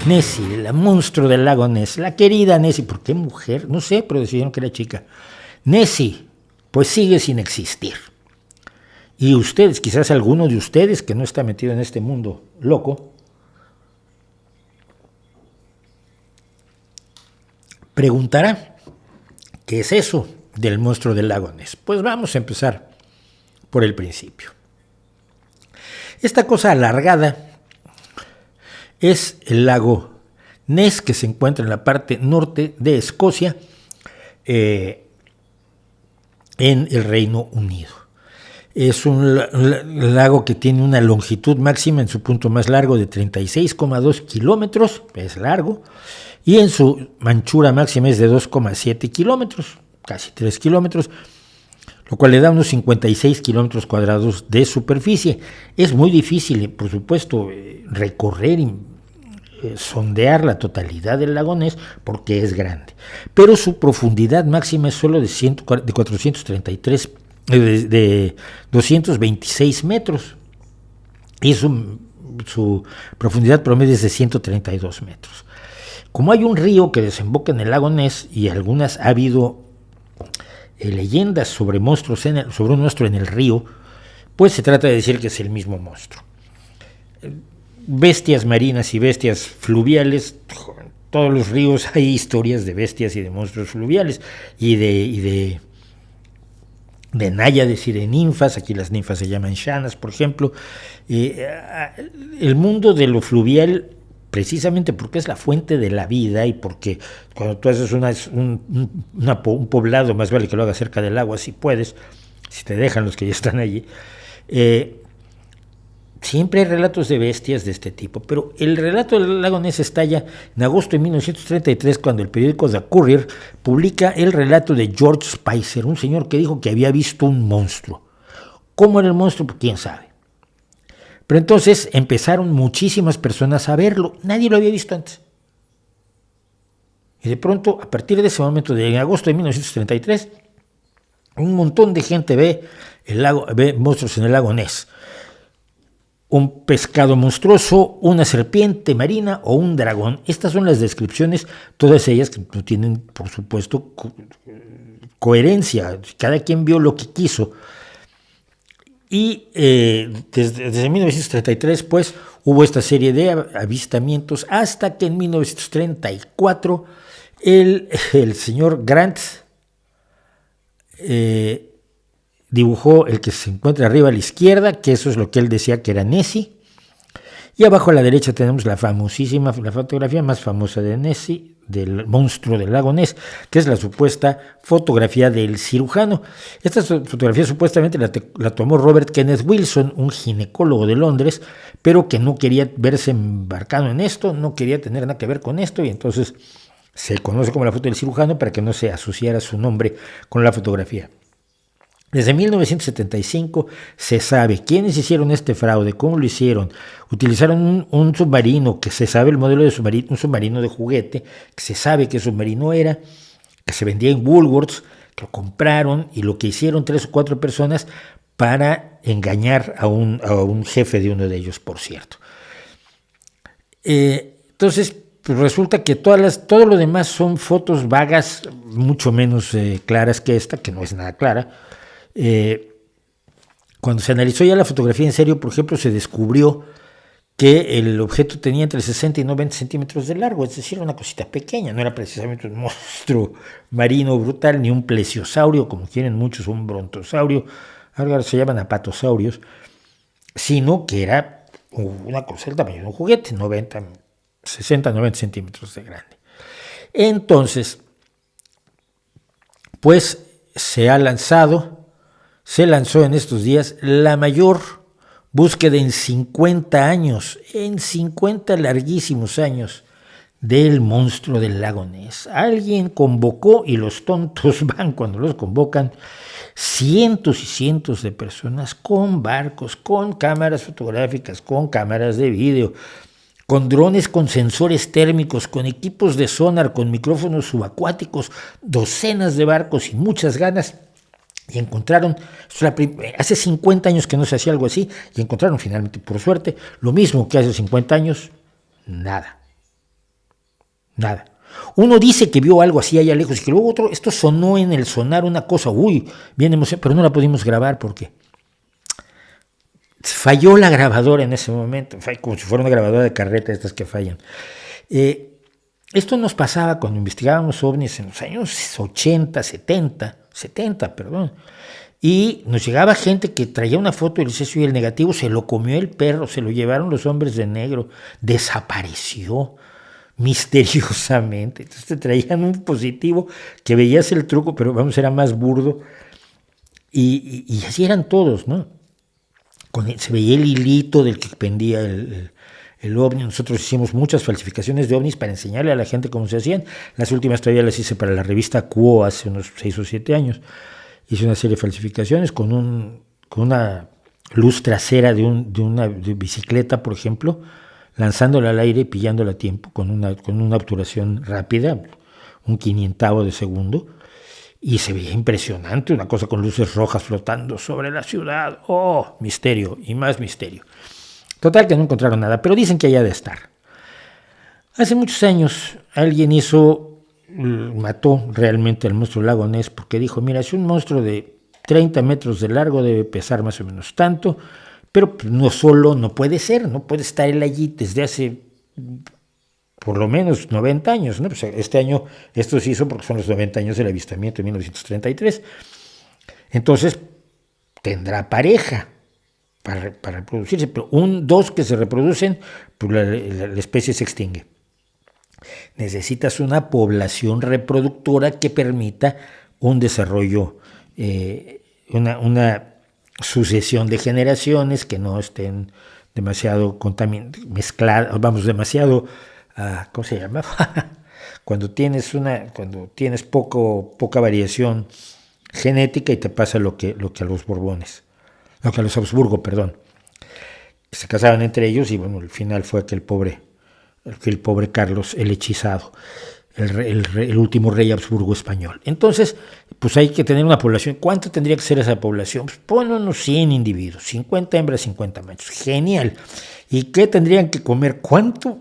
Nessie, el monstruo del lago Ness, la querida Nessie. ¿Por qué mujer? No sé, pero decidieron que era chica. Nessie, pues sigue sin existir. Y ustedes, quizás alguno de ustedes que no está metido en este mundo loco, preguntará, ¿qué es eso del monstruo del lago Ness? Pues vamos a empezar por el principio. Esta cosa alargada es el lago Ness, que se encuentra en la parte norte de Escocia, en el Reino Unido. Es un lago que tiene una longitud máxima en su punto más largo de 36,2 kilómetros, es largo, y en su anchura máxima es de 2,7 kilómetros, casi 3 kilómetros, lo cual le da unos 56 kilómetros cuadrados de superficie. Es muy difícil, por supuesto, recorrer y sondear la totalidad del lago Ness porque es grande, pero su profundidad máxima es solo de 226 metros y su profundidad promedio es de 132 metros. Como hay un río que desemboca en el lago Ness y algunas ha habido leyendas sobre monstruos sobre un monstruo en el río, pues se trata de decir que es el mismo monstruo. Bestias marinas y bestias fluviales, en todos los ríos hay historias de bestias y de monstruos fluviales y de náyades y de ninfas. Aquí las ninfas se llaman shanas, por ejemplo. El mundo de lo fluvial, precisamente porque es la fuente de la vida y porque cuando tú haces un poblado, más vale que lo hagas cerca del agua si puedes, si te dejan los que ya están allí. Siempre hay relatos de bestias de este tipo, pero el relato del lago Ness estalla en agosto de 1933 cuando el periódico The Courier publica el relato de George Spicer, un señor que dijo que había visto un monstruo. ¿Cómo era el monstruo? Pues quién sabe. Pero entonces empezaron muchísimas personas a verlo, nadie lo había visto antes. Y de pronto, a partir de ese momento, en agosto de 1933, un montón de gente ve monstruos en el lago Ness. Un pescado monstruoso, una serpiente marina o un dragón. Estas son las descripciones, todas ellas que no tienen, por supuesto, coherencia. Cada quien vio lo que quiso. Y desde 1933, pues, hubo esta serie de avistamientos hasta que en 1934 el señor Grant dibujó el que se encuentra arriba a la izquierda, que eso es lo que él decía que era Nessie, y abajo a la derecha tenemos la fotografía más famosa de Nessie, del monstruo del lago Ness, que es la supuesta fotografía del cirujano. Esta fotografía supuestamente la tomó Robert Kenneth Wilson, un ginecólogo de Londres, pero que no quería verse embarcado en esto, no quería tener nada que ver con esto, y entonces se conoce como la foto del cirujano para que no se asociara su nombre con la fotografía. Desde 1975 se sabe quiénes hicieron este fraude, cómo lo hicieron. Utilizaron un submarino, que se sabe el modelo de submarino, un submarino de juguete, que se sabe qué submarino era, que se vendía en Woolworths, que lo compraron y lo que hicieron 3 o 4 personas para engañar a un jefe de uno de ellos, por cierto. Entonces, pues resulta que todo lo demás son fotos vagas, mucho menos claras que esta, que no es nada clara. Cuando se analizó ya la fotografía en serio, por ejemplo, se descubrió que el objeto tenía entre 60 y 90 centímetros de largo, es decir, una cosita pequeña, no era precisamente un monstruo marino brutal, ni un plesiosaurio, como quieren muchos, un brontosaurio, ahora se llaman apatosaurios, sino que era una cosa del tamaño de un juguete, 60, 90 centímetros de grande. Entonces, pues se lanzó en estos días la mayor búsqueda en 50 años, en 50 larguísimos años, del monstruo del lago Ness. Alguien convocó, y los tontos van cuando los convocan, cientos y cientos de personas con barcos, con cámaras fotográficas, con cámaras de vídeo, con drones con sensores térmicos, con equipos de sonar, con micrófonos subacuáticos, docenas de barcos y muchas ganas. Y encontraron, hace 50 años que no se hacía algo así, y encontraron finalmente, por suerte, lo mismo que hace 50 años, nada. nada. Uno dice que vio algo así allá lejos y que luego otro, esto sonó en el sonar una cosa, bien emocionante, pero no la pudimos grabar porque falló la grabadora en ese momento, como si fuera una grabadora de carreta, estas que fallan. Esto nos pasaba cuando investigábamos ovnis en los años 80, 70, perdón. Y nos llegaba gente que traía una foto del ceso y el negativo se lo comió el perro, se lo llevaron los hombres de negro, desapareció misteriosamente. Entonces te traían un positivo que veías el truco, pero vamos, era más burdo. Y así eran todos, ¿no? Se veía el hilito del que pendía el ovni. Nosotros hicimos muchas falsificaciones de ovnis para enseñarle a la gente cómo se hacían. Las últimas todavía las hice para la revista Quo hace unos 6 o 7 años. Hice una serie de falsificaciones con una luz trasera de bicicleta, por ejemplo, lanzándola al aire y pillándola a tiempo con una obturación rápida, un 500avo de segundo. Y se veía impresionante, una cosa con luces rojas flotando sobre la ciudad. ¡Oh! Misterio y más misterio. Total que no encontraron nada, pero dicen que allá de estar. Hace muchos años alguien mató realmente al monstruo Lago Ness porque dijo, mira, es un monstruo de 30 metros de largo, debe pesar más o menos tanto, pero no puede ser, no puede estar él allí desde hace por lo menos 90 años, ¿no? Pues este año esto se hizo porque son los 90 años del avistamiento de 1933. Entonces tendrá pareja para reproducirse, pero dos que se reproducen, pues la especie se extingue. Necesitas una población reproductora que permita un desarrollo, una sucesión de generaciones que no estén demasiado mezcladas, demasiado, ¿cómo se llama? Cuando tienes poca variación genética y te pasa lo que a los Borbones, lo que a los Habsburgo, perdón, que se casaban entre ellos y bueno, el final fue que el pobre Carlos el hechizado, el último rey Habsburgo español. Entonces, pues hay que tener una población. ¿Cuánto tendría que ser esa población? Pues pon unos 100 individuos, 50 hembras, 50 machos. Genial. ¿Y qué tendrían que comer? ¿Cuánta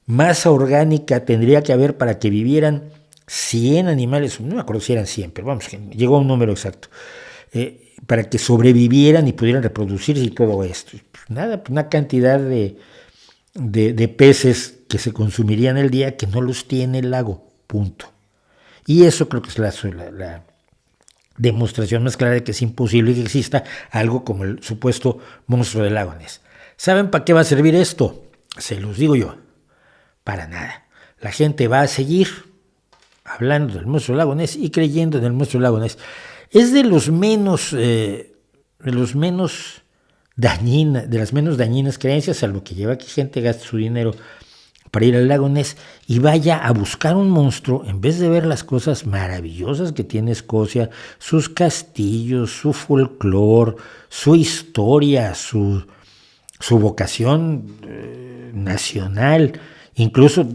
masa orgánica tendría que haber para que vivieran 100 animales? No me acuerdo si eran 100, pero vamos, llegó a un número exacto. Para que sobrevivieran y pudieran reproducirse y todo esto. Pues nada, una cantidad de peces que se consumirían el día que no los tiene el lago, punto. Y eso creo que es la demostración más clara de que es imposible que exista algo como el supuesto monstruo del lago Ness. ¿Saben para qué va a servir esto? Se los digo yo, para nada. La gente va a seguir hablando del monstruo del lago Ness y creyendo en el monstruo del lago Ness. Es de las menos dañinas creencias, salvo que lleva a que gente gaste su dinero para ir al lago Ness y vaya a buscar un monstruo en vez de ver las cosas maravillosas que tiene Escocia, sus castillos, su folclore, su historia, su vocación nacional. Incluso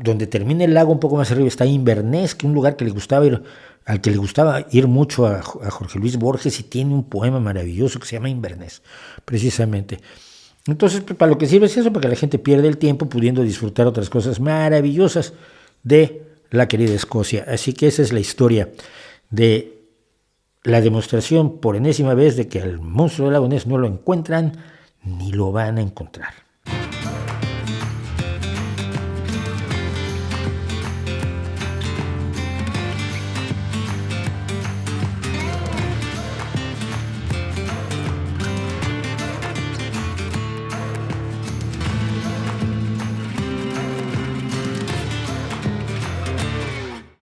donde termina el lago un poco más arriba está Inverness, que es un lugar al que le gustaba ir mucho a Jorge Luis Borges, y tiene un poema maravilloso que se llama Inverness, precisamente. Entonces, para lo que sirve es eso, para que la gente pierda el tiempo pudiendo disfrutar otras cosas maravillosas de la querida Escocia. Así que esa es la historia de la demostración por enésima vez de que al monstruo del lago Ness no lo encuentran ni lo van a encontrar.